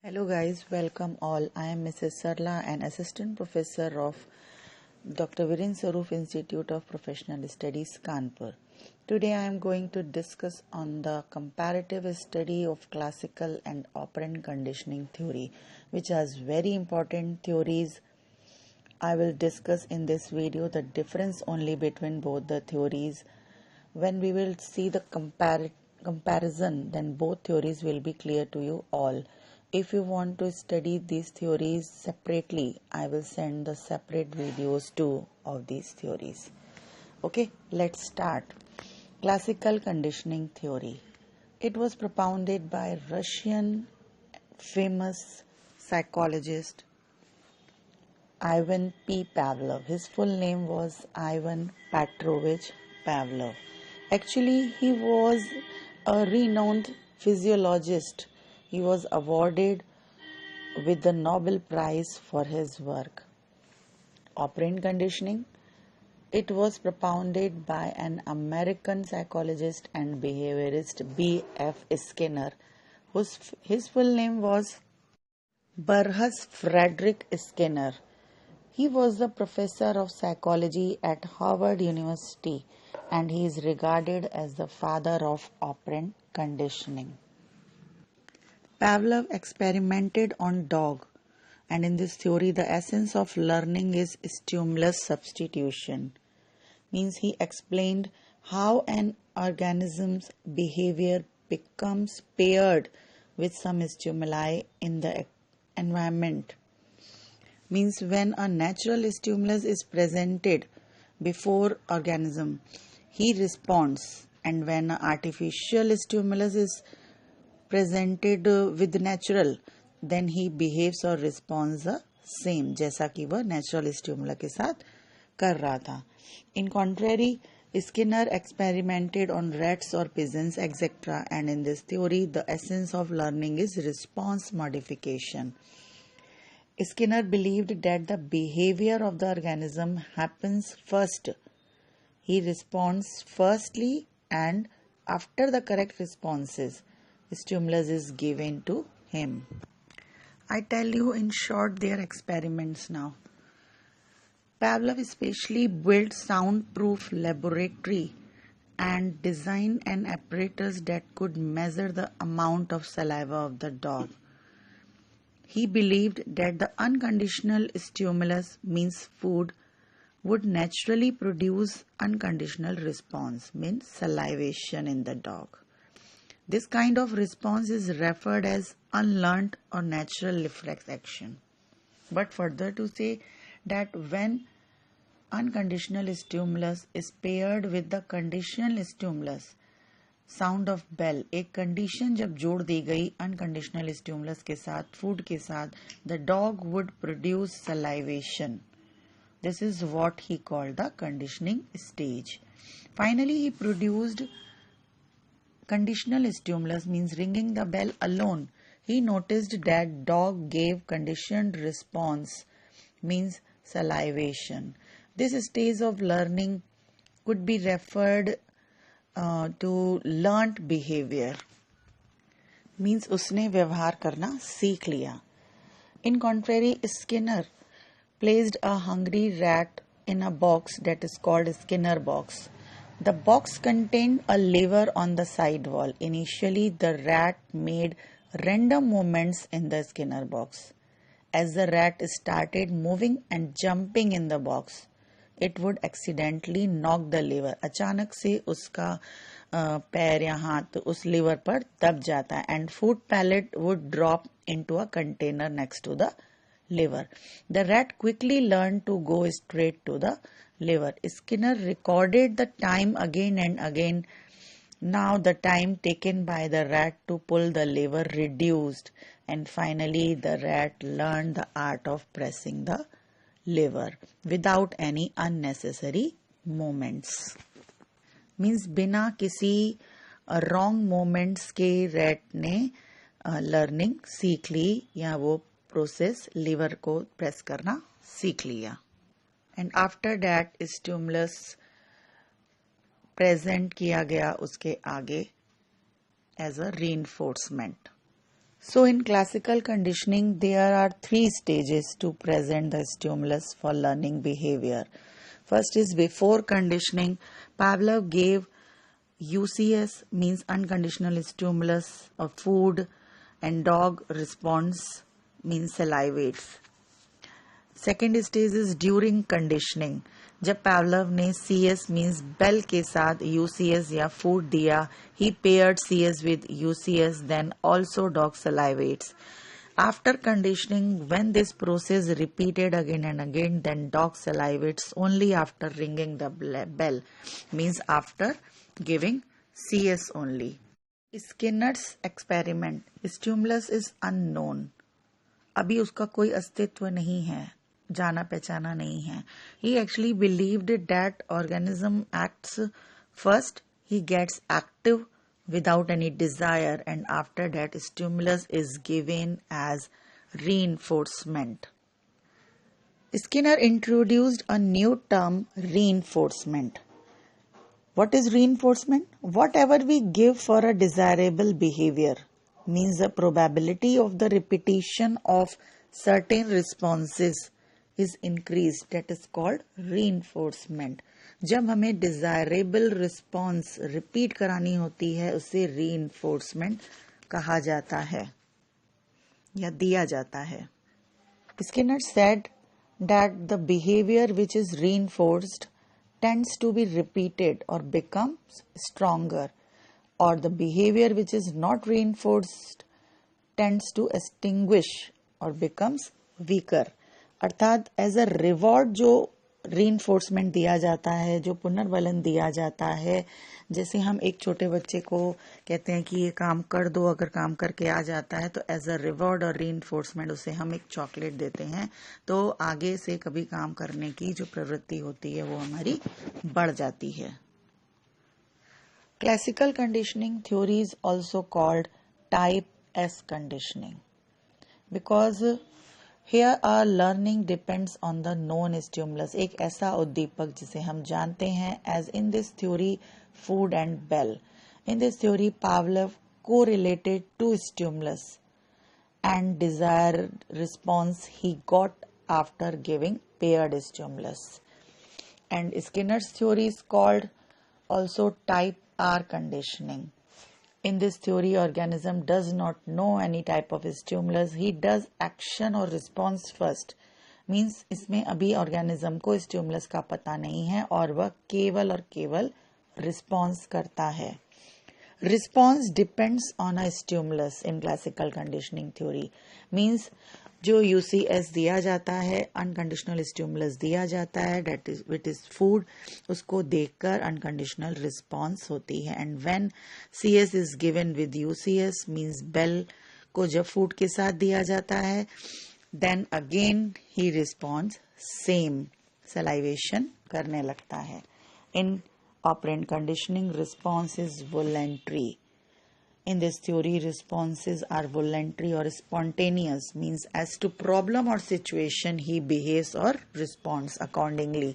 Hello guys, welcome all. I am Mrs. Sarla, an assistant professor of Dr. Viren Sarouf Institute of Professional Studies, Kanpur. Today I am going to discuss on the comparative study of classical and operant conditioning theory, which has very important theories. I will discuss in this video the difference only between both the theories. When we will see the comparison, then both theories will be clear to you all. If you want to study these theories separately, I will send the separate videos too of these theories. Okay, let's start. Classical conditioning theory. It was propounded by Russian famous psychologist Ivan P. Pavlov. His full name was Ivan Petrovich Pavlov. Actually, he was a renowned physiologist. He was awarded with the Nobel Prize for his work. Operant conditioning. It was propounded by an American psychologist and behaviorist B.F. Skinner, his full name was Burrhus Frederick Skinner. He was the professor of psychology at Harvard University and he is regarded as the father of operant conditioning. Pavlov experimented on dog, and in this theory the essence of learning is stimulus substitution. Means he explained how an organism's behavior becomes paired with some stimuli in the environment. Means when a natural stimulus is presented before organism, he responds, and when an artificial stimulus is presented with natural, then he behaves or responds the same, जैसा कि वह natural stimulus के साथ कर रहा था. In contrary, Skinner experimented on rats or pigeons, etc. And in this theory, the essence of learning is response modification. Skinner believed that the behavior of the organism happens first. He responds firstly, and after the correct responses, stimulus is given to him. I tell you in short their experiments now. Pavlov especially built soundproof laboratory and designed an apparatus that could measure the amount of saliva of the dog. He believed that the unconditional stimulus, means food, would naturally produce unconditional response, means salivation in the dog. This kind of response is referred as unlearned or natural reflex action. But further to say that when unconditional stimulus is paired with the conditional stimulus, sound of bell, एक condition जब जोड़ दी गई unconditional stimulus के साथ, food के साथ, the dog would produce salivation. This is what he called the conditioning stage. Finally he produced conditional stimulus, means ringing the bell alone. He noticed that dog gave conditioned response, means salivation. This stage of learning could be referred to learnt behavior, means उसने व्यवहार करना सीख लिया. In contrary, Skinner placed a hungry rat in a box that is called Skinner box. The box contained a lever on the side wall. Initially, the rat made random movements in the Skinner box. As the rat started moving and jumping in the box, it would accidentally knock the lever. अचानक से उसका पैर या हाथ उस lever पर दब जाता है and food pellet would drop into a container next to the lever. The rat quickly learned to go straight to the lever. Skinner recorded the time again and again. Now the time taken by the rat to pull the lever reduced, and finally the rat learned the art of pressing the lever without any unnecessary movements. Means बिना किसी wrong movements के rat ने learning सीख ली, या वो process liver को press करना सीख लिया. And after that stimulus present किया गया उसके आगे as a reinforcement. So in classical conditioning, there are three stages to present the stimulus for learning behavior. First is before conditioning. Pavlov gave UCS, means unconditional stimulus of food, and dog response, means salivates. Second stage is during conditioning. जब पावलव ने CS means bell के साथ UCS या food दिया, he paired CS with UCS, then also dog salivates. After conditioning, when this process repeated again and again, then dog salivates only after ringing the bell, means after giving CS only. Skinner's experiment. Stimulus is unknown. अभी उसका कोई अस्तित्व नहीं है, जाना पहचाना नहीं है. He actually believed that organism acts first, he gets active without any desire, and after that stimulus is given as reinforcement. Skinner introduced a new term, reinforcement. What is reinforcement? Whatever we give for a desirable behavior, means the probability of the repetition of certain responses is increased. That is called reinforcement. जब हमें desirable response repeat करानी होती है, उसे reinforcement कहा जाता है या दिया जाता है. Skinner said that the behavior which is reinforced tends to be repeated or becomes stronger, or the behavior which is not reinforced tends to extinguish or becomes weaker. अर्थात एज अ रिवॉर्ड जो reinforcement दिया जाता है, जो पुनर्बलन दिया जाता है, जैसे हम एक छोटे बच्चे को कहते हैं कि ये काम कर दो, अगर काम करके आ जाता है तो एज अ रिवॉर्ड और reinforcement उसे हम एक चॉकलेट देते हैं, तो आगे से कभी काम करने की जो प्रवृत्ति होती है वो हमारी बढ़ जाती है. Classical conditioning theory is also called type S conditioning, because here our learning depends on the known stimulus. एक ऐसा उद्दीपक जिसे हम जानते हैं, as in this theory food and bell. In this theory Pavlov correlated two stimulus and desired response he got after giving paired stimulus. And Skinner's theory is called also type R conditioning. In this theory, organism does not know any type of stimulus. He does action or response first. Means इसमें अभी organism को stimulus का पता नहीं है और वह केवल और केवल response करता है. Response depends on a stimulus in classical conditioning theory. Means जो UCS दिया जाता है, अनकंडीशनल स्टिमुलस दिया जाता है, that is with is food, उसको देखकर अनकंडीशनल रिस्पॉन्स होती है. And when CS is given with UCS, means bell को जब फूड के साथ दिया जाता है, then again he responds same, salivation करने लगता है. In operant conditioning response is voluntary. In this theory, responses are voluntary or spontaneous, means as to problem or situation he behaves or responds accordingly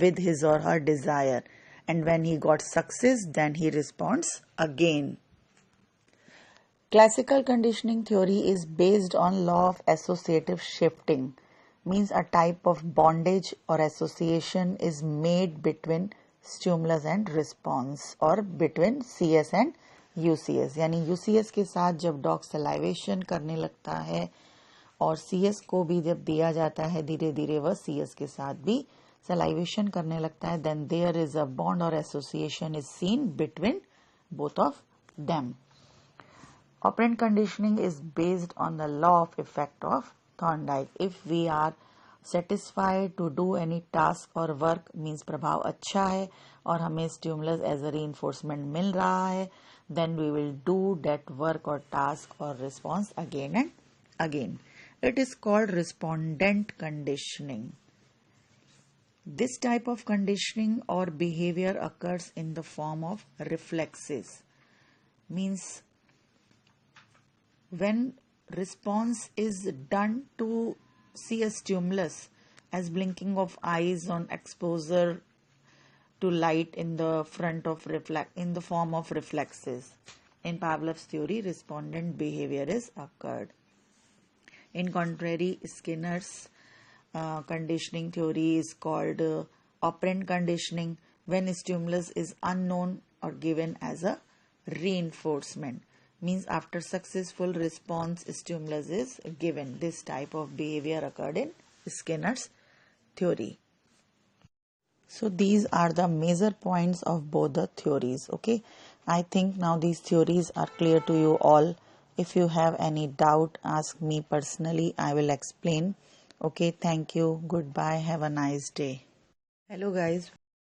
with his or her desire, and when he got success then he responds again. Classical conditioning theory is based on law of associative shifting, means a type of bondage or association is made between stimulus and response, or between CS and UCS. यानी UCS के साथ जब dog salivation करने लगता है और CS को भी जब दिया जाता है, धीरे धीरे वह CS के साथ भी सलाइवेशन करने लगता है, then there is a bond और association is seen between both of them. Operant conditioning is based on the law of effect of Thorndike. If we are satisfied to do any task और work, means प्रभाव अच्छा है और हमें stimulus as a reinforcement मिल रहा है, then we will do that work or task or response again and again. It is called respondent conditioning. This type of conditioning or behavior occurs in the form of reflexes. Means when response is done to see a stimulus, as blinking of eyes on exposure to light in the front of in the form of reflexes. In Pavlov's theory, respondent behavior is occurred. In contrary, Skinner's conditioning theory is called operant conditioning, when stimulus is unknown or given as a reinforcement. Means after successful response, stimulus is given. This type of behavior occurred in Skinner's theory. So these are the major points of both the theories. Okay, I think now these theories are clear to you all. If you have any doubt, ask me personally. I will explain. Okay, thank you. Goodbye. Have a nice day. Hello guys,